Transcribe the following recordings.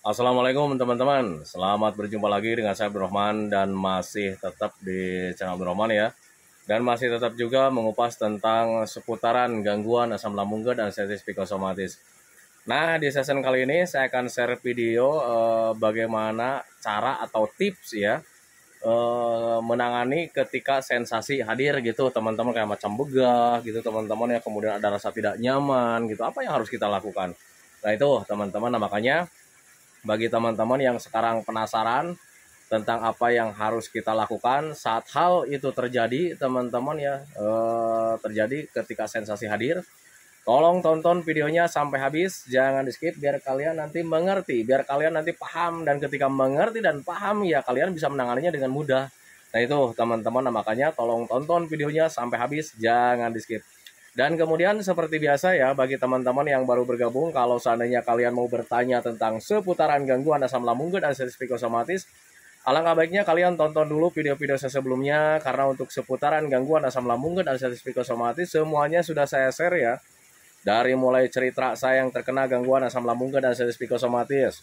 Assalamualaikum teman-teman, selamat berjumpa lagi dengan saya Abdurrahman dan masih tetap di channel Abdurrahman ya. Dan masih tetap juga mengupas tentang seputaran gangguan asam lambung dan sensitif psikosomatis. Nah, di session kali ini saya akan share video bagaimana cara atau tips ya menangani ketika sensasi hadir gitu teman-teman, kayak macam begah gitu teman-teman ya, kemudian ada rasa tidak nyaman gitu. Apa yang harus kita lakukan? Nah itu teman-teman, nah makanya bagi teman-teman yang sekarang penasaran tentang apa yang harus kita lakukan saat hal itu terjadi, teman-teman ya, terjadi ketika sensasi hadir, tolong tonton videonya sampai habis, jangan di skip biar kalian nanti mengerti, biar kalian nanti paham, dan ketika mengerti dan paham ya kalian bisa menanganinya dengan mudah. Nah itu teman-teman, nah, makanya tolong tonton videonya sampai habis, jangan di skip. Dan kemudian seperti biasa ya, bagi teman-teman yang baru bergabung, kalau seandainya kalian mau bertanya tentang seputaran gangguan asam lambung dan sensitif psikosomatis, alangkah baiknya kalian tonton dulu video-video saya sebelumnya, karena untuk seputaran gangguan asam lambung dan sensitif psikosomatis semuanya sudah saya share ya. Dari mulai cerita saya yang terkena gangguan asam lambung dan sensitif psikosomatis,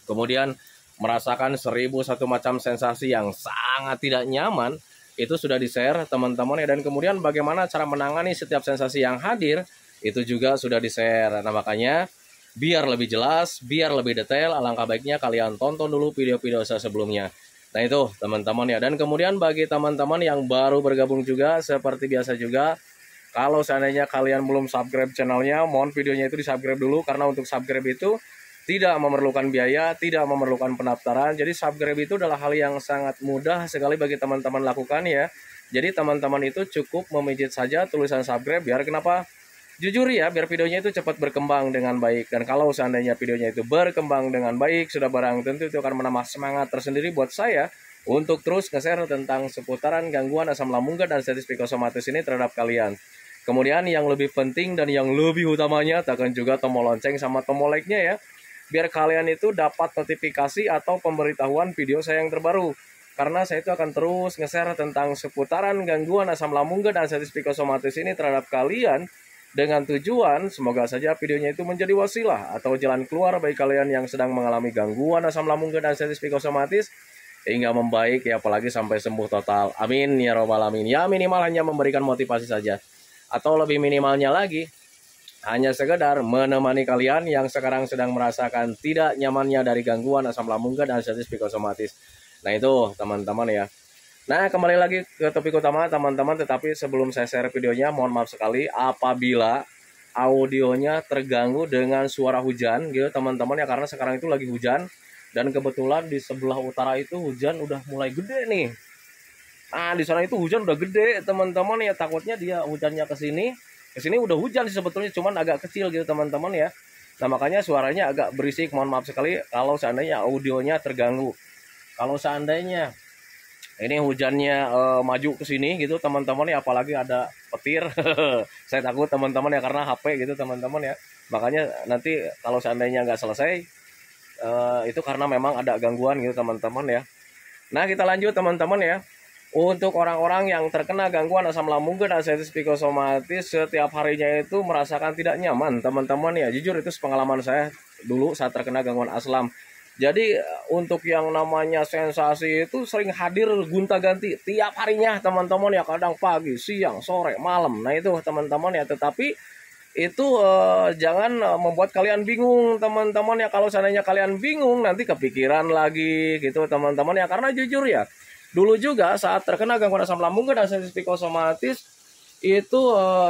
kemudian merasakan 1001 macam sensasi yang sangat tidak nyaman, itu sudah di-share teman-teman ya. Dan kemudian bagaimana cara menangani setiap sensasi yang hadir, itu juga sudah di-share. Nah makanya biar lebih jelas, biar lebih detail, alangkah baiknya kalian tonton dulu video-video saya sebelumnya. Nah itu teman-teman ya. Dan kemudian bagi teman-teman yang baru bergabung juga, seperti biasa juga, kalau seandainya kalian belum subscribe channelnya, mohon videonya itu di-subscribe dulu, karena untuk subscribe itu tidak memerlukan biaya, tidak memerlukan pendaftaran. Jadi subscribe itu adalah hal yang sangat mudah sekali bagi teman-teman lakukan ya. Jadi teman-teman itu cukup memijit saja tulisan subscribe, biar kenapa? Jujur ya, biar videonya itu cepat berkembang dengan baik. Dan kalau seandainya videonya itu berkembang dengan baik, sudah barang tentu itu akan menambah semangat tersendiri buat saya untuk terus nge-share tentang seputaran gangguan asam lambung dan sensitif psikosomatis ini terhadap kalian. Kemudian yang lebih penting dan yang lebih utamanya, tekan juga tombol lonceng sama tombol like-nya ya, biar kalian itu dapat notifikasi atau pemberitahuan video saya yang terbaru. Karena saya itu akan terus nge-share tentang seputaran gangguan asam lambung dan sensitif psikosomatis ini terhadap kalian, dengan tujuan semoga saja videonya itu menjadi wasilah atau jalan keluar bagi kalian yang sedang mengalami gangguan asam lambung dan sensitif psikosomatis hingga membaik ya, apalagi sampai sembuh total. Amin ya robbal alamin. Ya minimal hanya memberikan motivasi saja, atau lebih minimalnya lagi hanya sekedar menemani kalian yang sekarang sedang merasakan tidak nyamannya dari gangguan asam lambung dan sensitif psikosomatis. Nah itu teman-teman ya. Nah kembali lagi ke topik utama teman-teman, tetapi sebelum saya share videonya, mohon maaf sekali apabila audionya terganggu dengan suara hujan gitu teman-teman ya, karena sekarang itu lagi hujan dan kebetulan di sebelah utara itu hujan udah mulai gede nih. Nah di sana itu hujan udah gede teman-teman ya, takutnya dia hujannya ke sini udah hujan sih sebetulnya, cuman agak kecil gitu teman-teman ya. Nah makanya suaranya agak berisik, mohon maaf sekali kalau seandainya audionya terganggu. Kalau seandainya ini hujannya maju ke sini gitu teman-teman ya, apalagi ada petir, saya takut teman-teman ya, karena HP gitu teman-teman ya. Makanya nanti kalau seandainya nggak selesai, itu karena memang ada gangguan gitu teman-teman ya. Nah kita lanjut teman-teman ya. Untuk orang-orang yang terkena gangguan asam lambung dan sensitif psikosomatis, setiap harinya itu merasakan tidak nyaman teman-teman ya. Jujur itu pengalaman saya dulu saat terkena gangguan asam. Jadi untuk yang namanya sensasi itu sering hadir gonta-ganti tiap harinya teman-teman ya, kadang pagi, siang, sore, malam. Nah itu teman-teman ya, tetapi itu jangan membuat kalian bingung teman-teman ya. Kalau seandainya kalian bingung nanti kepikiran lagi gitu teman-teman ya, karena jujur ya, dulu juga saat terkena gangguan asam lambung dan sensitif psikosomatis itu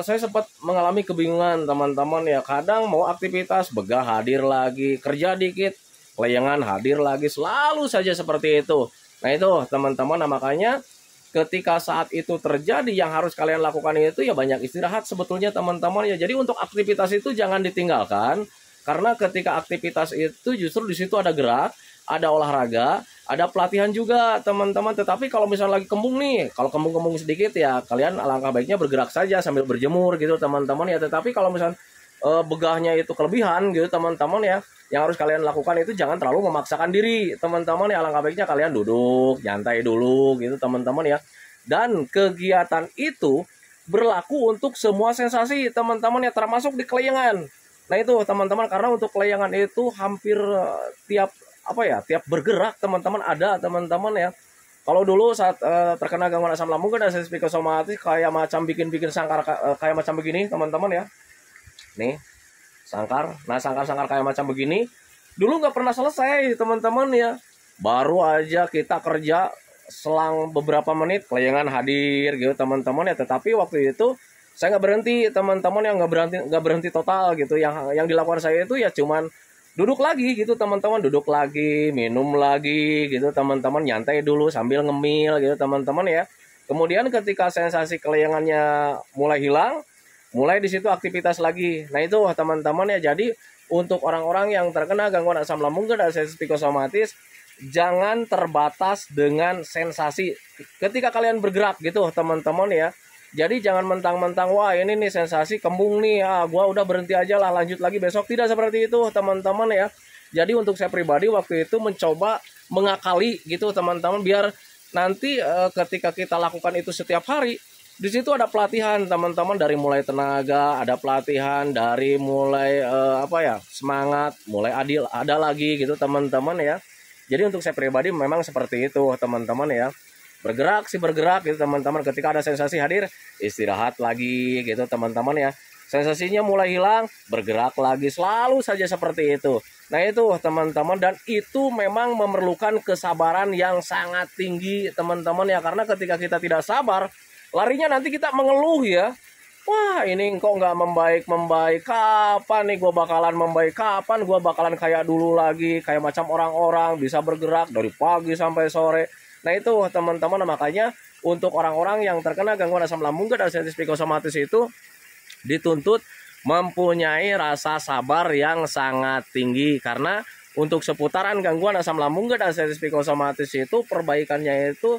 saya sempat mengalami kebingungan teman-teman ya. Kadang mau aktivitas begah hadir lagi, kerja dikit layangan hadir lagi, selalu saja seperti itu. Nah itu teman-teman, nah makanya ketika saat itu terjadi yang harus kalian lakukan itu ya banyak istirahat sebetulnya teman-teman ya. Jadi untuk aktivitas itu jangan ditinggalkan, karena ketika aktivitas itu justru di situ ada gerak, ada olahraga, ada pelatihan juga teman-teman. Tetapi kalau misalnya lagi kembung nih, kalau kembung-kembung sedikit ya kalian alangkah baiknya bergerak saja sambil berjemur gitu teman-teman ya. Tetapi kalau misalnya begahnya itu kelebihan gitu teman-teman ya, yang harus kalian lakukan itu jangan terlalu memaksakan diri teman-teman ya. Alangkah baiknya kalian duduk nyantai dulu gitu teman-teman ya. Dan kegiatan itu berlaku untuk semua sensasi teman-teman ya, termasuk di kelayangan. Nah itu teman-teman, karena untuk kelayangan itu hampir tiap tiap bergerak teman-teman ada teman-teman ya. Kalau dulu saat terkena gangguan asam lambung kan ada sensasi psikosomatis kayak macam bikin sangkar kayak macam begini teman-teman ya. Nih sangkar. Nah sangkar-sangkar kayak macam begini dulu nggak pernah selesai teman-teman ya. Baru aja kita kerja selang beberapa menit kelayangan hadir gitu teman-teman ya. Tetapi waktu itu saya nggak berhenti teman-teman, yang nggak berhenti total gitu. Yang dilakukan saya itu ya cuman duduk lagi gitu teman-teman, duduk lagi, minum lagi gitu teman-teman, nyantai dulu sambil ngemil gitu teman-teman ya. Kemudian ketika sensasi kelayangannya mulai hilang, mulai di situ aktivitas lagi. Nah itu teman-teman ya, jadi untuk orang-orang yang terkena gangguan asam lambung dan sensasi psikosomatis, jangan terbatas dengan sensasi ketika kalian bergerak gitu teman-teman ya. Jadi jangan mentang-mentang wah ini nih sensasi kembung nih, gua udah berhenti aja lah, lanjut lagi besok. Tidak seperti itu teman-teman ya. Jadi untuk saya pribadi waktu itu mencoba mengakali gitu teman-teman, biar nanti ketika kita lakukan itu setiap hari, di situ ada pelatihan teman-teman, dari mulai tenaga, ada pelatihan dari mulai semangat, mulai adil, ada lagi gitu teman-teman ya. Jadi untuk saya pribadi memang seperti itu teman-teman ya. Bergerak gitu teman-teman, ketika ada sensasi hadir istirahat lagi gitu teman-teman ya. Sensasinya mulai hilang, bergerak lagi, selalu saja seperti itu. Nah itu teman-teman, dan itu memang memerlukan kesabaran yang sangat tinggi teman-teman ya, karena ketika kita tidak sabar, larinya nanti kita mengeluh ya. Wah ini kok nggak membaik, kapan nih gue bakalan membaik, kapan gue bakalan kayak dulu lagi, kayak macam orang-orang bisa bergerak dari pagi sampai sore. Nah itu teman-teman, makanya untuk orang-orang yang terkena gangguan asam lambung dan sensasi psikosomatis itu dituntut mempunyai rasa sabar yang sangat tinggi, karena untuk seputaran gangguan asam lambung dan sensasi psikosomatis itu perbaikannya itu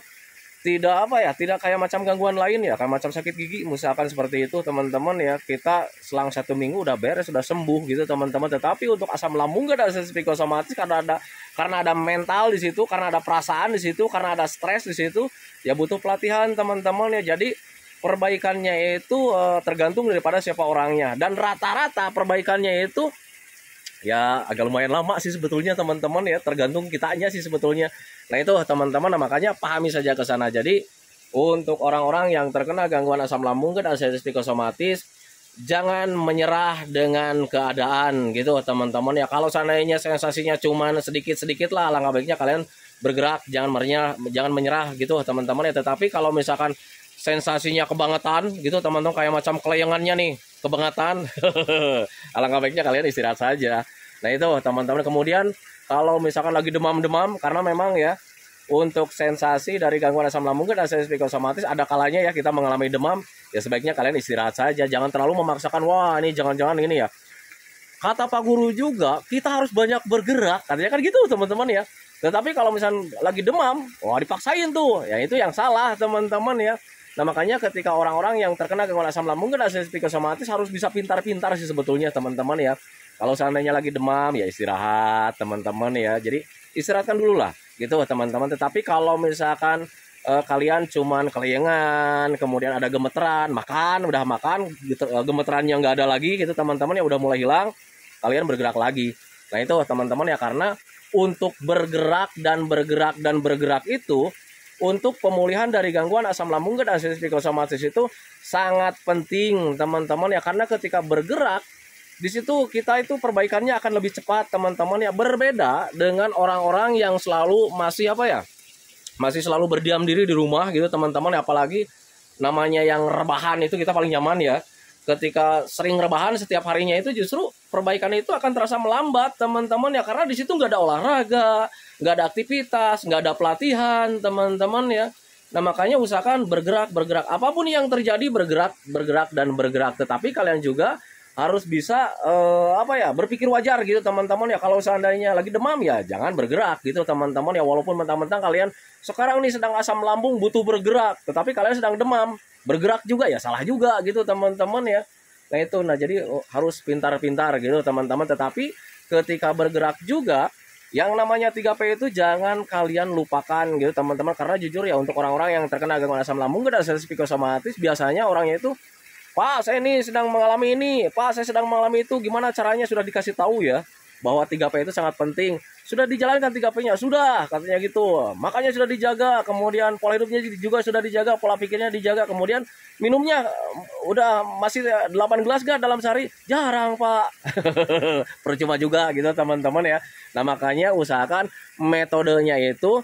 tidak tidak kayak macam gangguan lain ya, kayak macam sakit gigi misalkan seperti itu teman-teman ya, kita selang 1 minggu udah beres, sudah sembuh gitu teman-teman. Tetapi untuk asam lambung dan sensasi psikosomatis, karena ada mental di situ, karena ada perasaan di situ, karena ada stres di situ, ya butuh pelatihan teman-teman ya. Jadi perbaikannya itu tergantung daripada siapa orangnya, dan rata-rata perbaikannya itu ya agak lumayan lama sih sebetulnya teman-teman ya, tergantung kitanya sih sebetulnya. Nah itu teman-teman, makanya pahami saja ke sana. Jadi untuk orang-orang yang terkena gangguan asam lambung dan sensasi psikosomatis, jangan menyerah dengan keadaan gitu teman-teman ya. Kalau seandainya sensasinya cuman sedikit-sedikit lah, alangkah baiknya kalian bergerak, jangan menyerah gitu teman-teman ya. Tetapi kalau misalkan sensasinya kebangetan gitu teman-teman, kayak macam kelayangannya nih kebangetan, alangkah baiknya kalian istirahat saja. Nah itu teman-teman. Kemudian kalau misalkan lagi demam-demam, karena memang ya untuk sensasi dari gangguan asam lambung dan sensasi psikosomatis ada kalanya ya kita mengalami demam, ya sebaiknya kalian istirahat saja, jangan terlalu memaksakan wah ini jangan-jangan ini ya. Kata Pak Guru juga kita harus banyak bergerak, katanya kan gitu teman-teman ya. Tetapi kalau misalkan lagi demam, wah dipaksain tuh, ya itu yang salah teman-teman ya. Nah makanya ketika orang-orang yang terkena gangguan asam lambung dan sensasi psikosomatis harus bisa pintar-pintar sih sebetulnya teman-teman ya. Kalau seandainya lagi demam ya istirahat teman-teman ya. Jadi istirahatkan dulu lah gitu teman-teman. Tetapi kalau misalkan kalian cuman kelayangan, kemudian ada gemeteran, udah makan gemeterannya nggak ada lagi gitu teman-teman ya, udah mulai hilang, kalian bergerak lagi. Nah itu teman-teman ya, karena untuk bergerak itu untuk pemulihan dari gangguan asam lambung dan sensasi psikosomatis itu sangat penting teman-teman ya, karena ketika bergerak di situ kita itu perbaikannya akan lebih cepat teman-teman ya, berbeda dengan orang-orang yang selalu masih selalu berdiam diri di rumah gitu teman-teman ya. Apalagi namanya yang rebahan itu kita paling nyaman ya. Ketika sering rebahan setiap harinya itu justru perbaikan itu akan terasa melambat teman-teman ya, karena di situ nggak ada olahraga, nggak ada aktivitas, nggak ada pelatihan teman-teman ya. Nah makanya usahakan bergerak, apapun yang terjadi bergerak. Tetapi kalian juga harus bisa berpikir wajar gitu teman-teman ya. Kalau seandainya lagi demam ya jangan bergerak gitu teman-teman ya, walaupun mentang-mentang kalian sekarang nih sedang asam lambung butuh bergerak, tetapi kalian sedang demam, bergerak juga ya salah juga gitu teman-teman ya. Nah itu, jadi harus pintar-pintar gitu teman-teman. Tetapi ketika bergerak juga yang namanya 3P itu jangan kalian lupakan gitu teman-teman, karena jujur ya untuk orang-orang yang terkena gangguan asam lambung dan sensasi psikosomatis biasanya orangnya itu Pak saya ini sedang mengalami ini, Pak saya sedang mengalami itu, gimana caranya, sudah dikasih tahu ya bahwa 3P itu sangat penting. Sudah dijalankan 3P-nya, sudah katanya gitu. Makanya sudah dijaga, kemudian pola hidupnya juga sudah dijaga, pola pikirnya dijaga, kemudian minumnya udah masih 8 gelas gak dalam sehari? Jarang Pak. Percuma juga gitu teman-teman ya. Nah makanya usahakan metodenya itu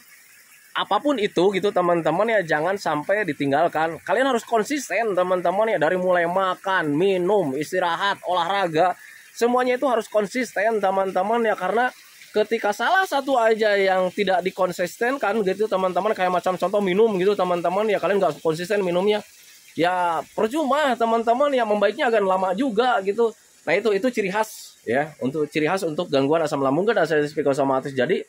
apapun itu gitu teman-teman ya, jangan sampai ditinggalkan. Kalian harus konsisten teman-teman ya, dari mulai makan, minum, istirahat, olahraga, semuanya itu harus konsisten teman-teman ya, karena ketika salah satu aja yang tidak dikonsistenkan gitu teman-teman, kayak macam contoh minum gitu teman-teman ya, kalian nggak konsisten minumnya ya percuma teman-teman ya, membaiknya agak lama juga gitu. Nah itu ciri khas ya, untuk ciri khas untuk gangguan asam lambung dan asam psikosomatis. Jadi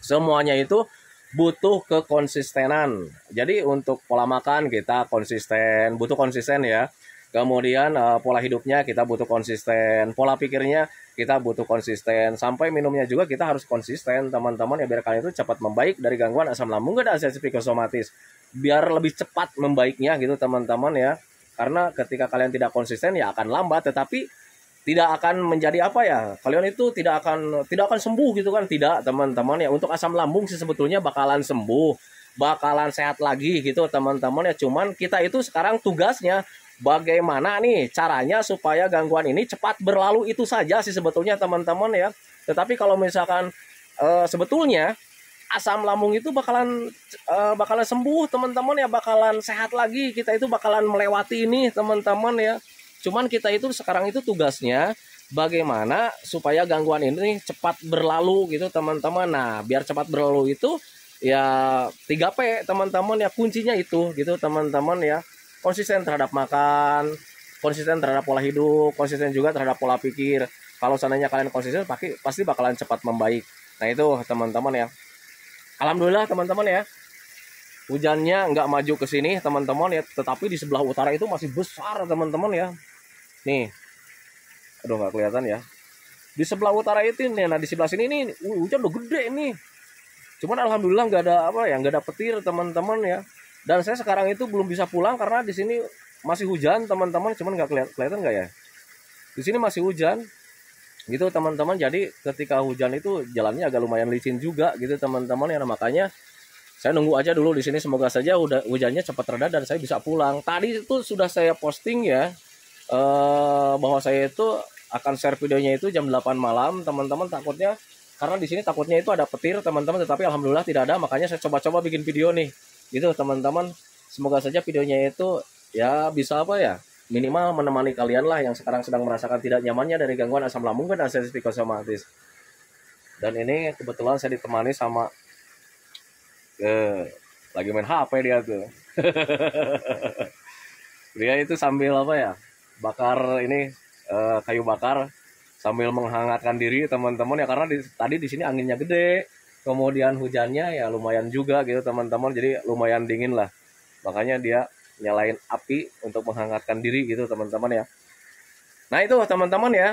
semuanya itu butuh kekonsistenan. Jadi untuk pola makan kita konsisten, butuh konsisten ya. Kemudian pola hidupnya kita butuh konsisten, pola pikirnya kita butuh konsisten, sampai minumnya juga kita harus konsisten teman-teman ya, biar kalian itu cepat membaik dari gangguan asam lambung dan asam psikosomatis. Biar lebih cepat membaiknya gitu teman-teman ya. Karena ketika kalian tidak konsisten ya akan lambat, tetapi tidak akan menjadi apa ya, kalian itu tidak akan sembuh gitu kan, tidak teman-teman ya. Untuk asam lambung sih sebetulnya bakalan sembuh, bakalan sehat lagi gitu teman-teman ya. Cuman kita itu sekarang tugasnya bagaimana nih caranya supaya gangguan ini cepat berlalu, itu saja sih sebetulnya teman-teman ya. Tetapi kalau misalkan sebetulnya asam lambung itu bakalan sembuh teman-teman ya, bakalan sehat lagi, kita itu bakalan melewati ini teman-teman ya. Cuman kita itu sekarang itu tugasnya bagaimana supaya gangguan ini cepat berlalu gitu teman-teman. Nah biar cepat berlalu itu ya 3P teman-teman ya, kuncinya itu gitu teman-teman ya. Konsisten terhadap makan, konsisten terhadap pola hidup, konsisten juga terhadap pola pikir. Kalau seandainya kalian konsisten pasti bakalan cepat membaik. Nah itu teman-teman ya. Alhamdulillah teman-teman ya, hujannya nggak maju ke sini teman-teman ya, tetapi di sebelah utara itu masih besar teman-teman ya. Nih, aduh nggak kelihatan ya. Di sebelah utara itu nih, nah di sebelah sini nih hujan udah gede nih. Cuman alhamdulillah nggak ada apa ya, nggak ada petir teman-teman ya. Dan saya sekarang itu belum bisa pulang karena di sini masih hujan teman-teman. Cuman nggak kelihatan nggak ya? Di sini masih hujan, gitu teman-teman. Jadi ketika hujan itu jalannya agak lumayan licin juga gitu teman-teman ya. Nah, makanya saya nunggu aja dulu di sini. Semoga saja hujannya cepat reda dan saya bisa pulang. Tadi itu sudah saya posting ya. Bahwa saya itu akan share videonya itu jam 8 malam teman-teman, takutnya karena di sini takutnya itu ada petir teman-teman, tetapi alhamdulillah tidak ada. Makanya saya coba-coba bikin video nih gitu teman-teman. Semoga saja videonya itu ya bisa apa ya, minimal menemani kalian lah yang sekarang sedang merasakan tidak nyamannya dari gangguan asam lambung dan asam psikosomatis. Dan ini kebetulan saya ditemani sama lagi main HP dia tuh. Dia itu sambil apa ya, bakar ini kayu bakar sambil menghangatkan diri teman-teman ya, karena tadi di sini anginnya gede, kemudian hujannya ya lumayan juga gitu teman-teman, jadi lumayan dingin lah, makanya dia nyalain api untuk menghangatkan diri gitu teman-teman ya. Nah itu teman-teman ya,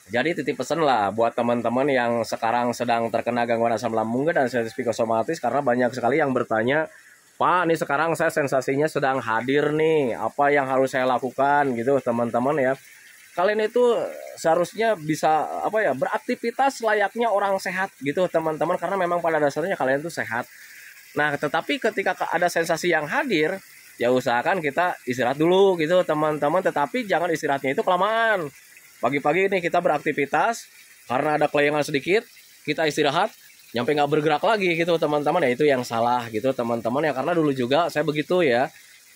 jadi titip pesan lah buat teman-teman yang sekarang sedang terkena gangguan asam lambung dan asam psikosomatis, karena banyak sekali yang bertanya, Pak, nih sekarang saya sensasinya sedang hadir nih, apa yang harus saya lakukan gitu teman-teman ya. Kalian itu seharusnya bisa apa ya, beraktivitas layaknya orang sehat gitu teman-teman, karena memang pada dasarnya kalian itu sehat. Nah, tetapi ketika ada sensasi yang hadir, ya usahakan kita istirahat dulu gitu teman-teman, tetapi jangan istirahatnya itu kelamaan. Pagi-pagi ini kita beraktivitas, karena ada kelayangan sedikit, kita istirahat, nyampe nggak bergerak lagi gitu teman-teman ya, itu yang salah gitu teman-teman ya, karena dulu juga saya begitu ya.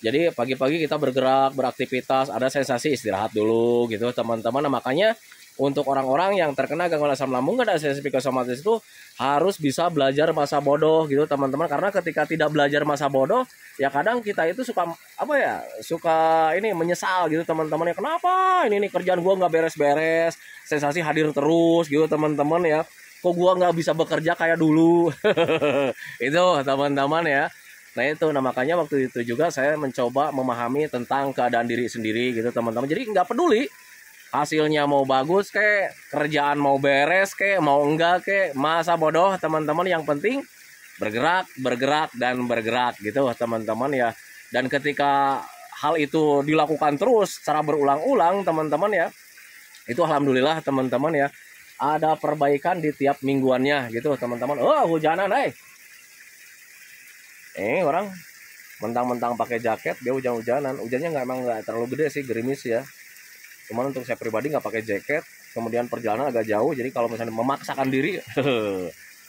Jadi pagi-pagi kita bergerak, beraktivitas, ada sensasi istirahat dulu gitu teman-teman. Nah, makanya untuk orang-orang yang terkena gangguan asam lambung dan asam psikosomatis itu harus bisa belajar masa bodoh gitu teman-teman. Karena ketika tidak belajar masa bodoh, ya kadang kita itu suka apa ya, suka ini menyesal gitu teman-teman ya. Kenapa ini kerjaan gua nggak beres-beres, sensasi hadir terus gitu teman-teman ya. Kok gua nggak bisa bekerja kayak dulu. Itu teman-teman ya. Nah itu, nah makanya waktu itu juga saya mencoba memahami tentang keadaan diri sendiri gitu teman-teman. Jadi nggak peduli hasilnya mau bagus kek, kerjaan mau beres kek, mau enggak kek, masa bodoh teman-teman. Yang penting bergerak, bergerak dan bergerak gitu teman-teman ya. Dan ketika hal itu dilakukan terus secara berulang-ulang teman-teman ya, itu alhamdulillah teman-teman ya, ada perbaikan di tiap mingguannya gitu teman-teman. Oh hujanan orang mentang-mentang pakai jaket dia hujan-hujanan. Hujannya emang nggak terlalu gede sih, gerimis ya. Cuman untuk saya pribadi nggak pakai jaket, kemudian perjalanan agak jauh, jadi kalau misalnya memaksakan diri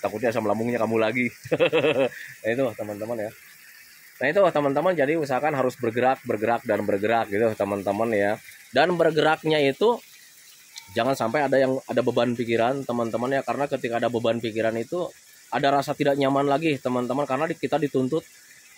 takutnya asam lambungnya kamu lagi. Nah itu teman-teman ya. Nah itu teman-teman, jadi usahakan harus bergerak gitu teman-teman ya. Dan bergeraknya itu jangan sampai ada beban pikiran teman-teman ya, karena ketika ada beban pikiran itu ada rasa tidak nyaman lagi teman-teman, karena kita dituntut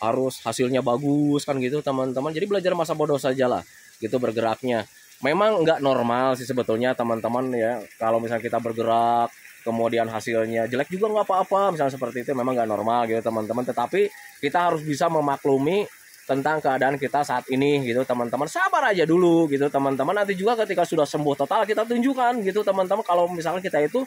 harus hasilnya bagus kan gitu teman-teman. Jadi belajar masa bodoh saja lah gitu bergeraknya. Memang nggak normal sih sebetulnya teman-teman ya, kalau misalnya kita bergerak kemudian hasilnya jelek juga nggak apa-apa, misalnya seperti itu memang nggak normal gitu teman-teman. Tetapi kita harus bisa memaklumi tentang keadaan kita saat ini gitu teman-teman. Sabar aja dulu gitu teman-teman, nanti juga ketika sudah sembuh total kita tunjukkan gitu teman-teman, kalau misalnya kita itu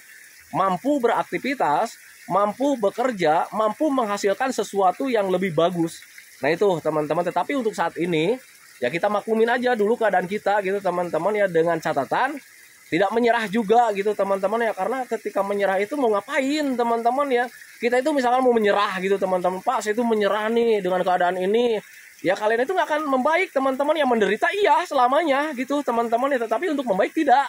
mampu beraktivitas, mampu bekerja, mampu menghasilkan sesuatu yang lebih bagus. Nah itu teman-teman, tetapi untuk saat ini ya kita maklumin aja dulu keadaan kita gitu teman-teman ya, dengan catatan tidak menyerah juga gitu teman-teman ya, karena ketika menyerah itu mau ngapain teman-teman ya. Kita itu misalkan mau menyerah gitu teman-teman, Pak saya itu menyerah nih dengan keadaan ini, ya kalian itu nggak akan membaik teman-teman, yang menderita iya selamanya gitu teman-teman ya, tetapi untuk membaik tidak.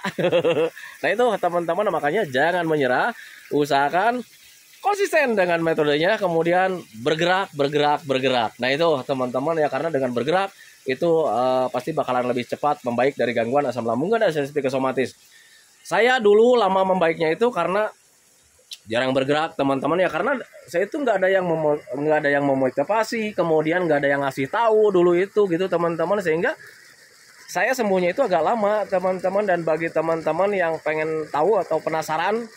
Nah itu teman-teman, makanya jangan menyerah, usahakan konsisten dengan metodenya, kemudian bergerak. Nah itu teman-teman ya, karena dengan bergerak itu pasti bakalan lebih cepat membaik dari gangguan asam lambung dan sensitif psikosomatis. Saya dulu lama membaiknya itu karena jarang bergerak teman-teman ya, karena saya itu nggak ada yang memotivasi, kemudian nggak ada yang ngasih tahu dulu itu gitu teman-teman, sehingga saya sembuhnya itu agak lama teman-teman. Dan bagi teman-teman yang pengen tahu atau penasaran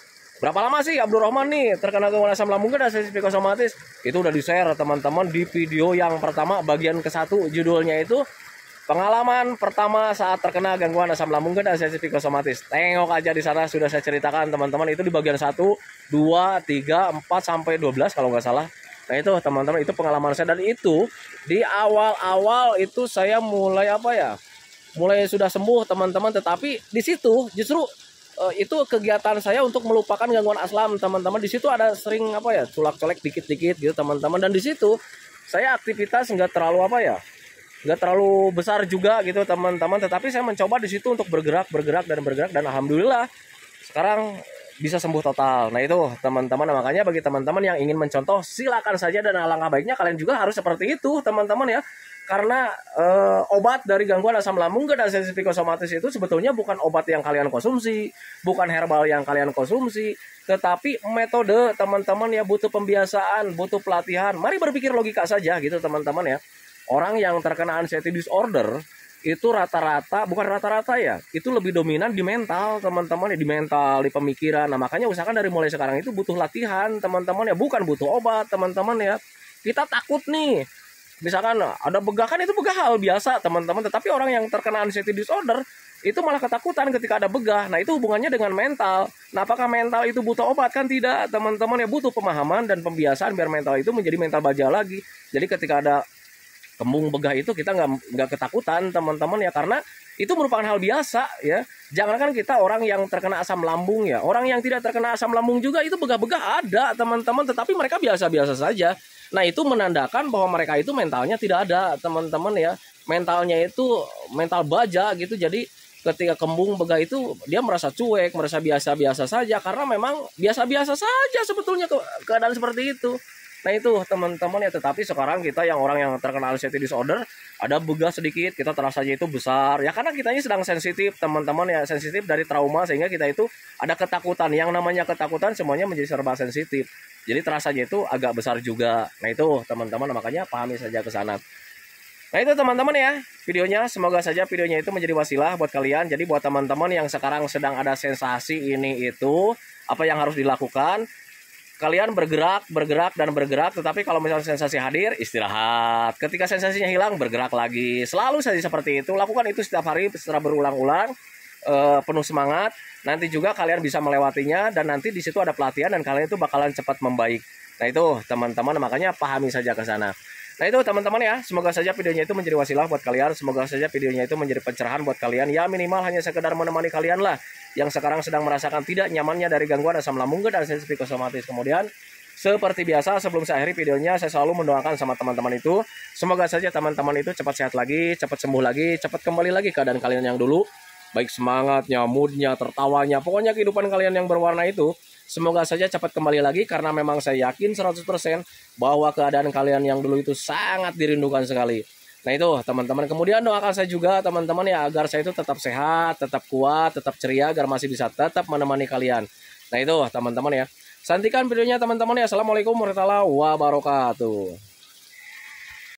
berapa lama sih Abdul Rahman nih terkena gangguan asam lambung dan sensitif psikosomatis, itu udah di-share teman-teman di video yang pertama bagian ke-1, judulnya itu pengalaman pertama saat terkena gangguan asam lambung dan sensitif psikosomatis. Tengok aja di sana sudah saya ceritakan teman-teman, itu di bagian 1, 2, 3, 4 sampai 12 kalau nggak salah. Nah itu teman-teman, itu pengalaman saya, dan itu di awal-awal itu saya mulai mulai sudah sembuh teman-teman, tetapi di situ justru itu kegiatan saya untuk melupakan gangguan asam teman-teman. Di situ ada sering colak-colek dikit-dikit gitu teman-teman, dan di situ saya aktivitas nggak terlalu besar juga gitu teman-teman, tetapi saya mencoba di situ untuk bergerak dan alhamdulillah sekarang bisa sembuh total. Nah itu teman-teman, makanya bagi teman-teman yang ingin mencontoh silakan saja, dan alangkah baiknya kalian juga harus seperti itu teman-teman ya, karena obat dari gangguan asam lambung dan sensitif psikosomatis itu sebetulnya bukan obat yang kalian konsumsi, bukan herbal yang kalian konsumsi, tetapi metode teman-teman ya, butuh pembiasaan, butuh pelatihan. Mari berpikir logika saja gitu teman-teman ya. Orang yang terkena anxiety disorder itu bukan rata-rata ya, itu lebih dominan di mental teman-teman ya, di mental, di pemikiran. Nah makanya usahakan dari mulai sekarang itu butuh latihan teman-teman ya, bukan butuh obat teman-teman ya. Kita takut nih, misalkan ada begah, kan itu begah hal biasa teman-teman, tetapi orang yang terkena anxiety disorder itu malah ketakutan ketika ada begah. Nah itu hubungannya dengan mental. Nah apakah mental itu butuh obat? Kan tidak teman-teman ya, butuh pemahaman dan pembiasaan biar mental itu menjadi mental baja lagi. Jadi ketika ada kembung begah itu kita nggak ketakutan teman-teman ya, karena itu merupakan hal biasa ya. Jangankan kita orang yang terkena asam lambung ya, orang yang tidak terkena asam lambung juga itu begah-begah ada teman-teman, tetapi mereka biasa-biasa saja. Nah itu menandakan bahwa mereka itu mentalnya tidak ada teman-teman ya, mentalnya itu mental baja gitu. Jadi ketika kembung begah itu dia merasa cuek, merasa biasa-biasa saja, karena memang biasa-biasa saja sebetulnya keadaan seperti itu. Nah itu teman-teman ya, tetapi sekarang kita yang orang yang terkena anxiety disorder, ada begah sedikit kita terasanya itu besar ya, karena kitanya sedang sensitif teman-teman ya, sensitif dari trauma, sehingga kita itu ada ketakutan. Yang namanya ketakutan semuanya menjadi serba sensitif, jadi terasanya itu agak besar juga. Nah itu teman-teman, makanya pahami saja ke sana. Nah itu teman-teman ya videonya, semoga saja videonya itu menjadi wasilah buat kalian. Jadi buat teman-teman yang sekarang sedang ada sensasi ini itu, apa yang harus dilakukan? Kalian bergerak, tetapi kalau misalnya sensasi hadir, istirahat. Ketika sensasinya hilang, bergerak lagi. Selalu saja seperti itu. Lakukan itu setiap hari secara berulang-ulang, penuh semangat. Nanti juga kalian bisa melewatinya, dan nanti di situ ada pelatihan dan kalian itu bakalan cepat membaik. Nah itu teman-teman, makanya pahami saja ke sana. Nah itu teman-teman ya, semoga saja videonya itu menjadi wasilah buat kalian, semoga saja videonya itu menjadi pencerahan buat kalian, ya minimal hanya sekedar menemani kalian lah, yang sekarang sedang merasakan tidak nyamannya dari gangguan asam lambung dan sensitif psikosomatis. Kemudian, seperti biasa sebelum saya akhiri videonya, saya selalu mendoakan sama teman-teman itu, semoga saja teman-teman itu cepat sehat lagi, cepat sembuh lagi, cepat kembali lagi keadaan kalian yang dulu, baik semangatnya, moodnya, tertawanya, pokoknya kehidupan kalian yang berwarna itu, semoga saja cepat kembali lagi karena memang saya yakin 100% bahwa keadaan kalian yang dulu itu sangat dirindukan sekali. Nah itu teman-teman, kemudian doakan saya juga teman-teman ya agar saya itu tetap sehat, tetap kuat, tetap ceria agar masih bisa tetap menemani kalian. Nah itu teman-teman ya. Santikan videonya teman-teman ya. Assalamualaikum warahmatullahi wabarakatuh.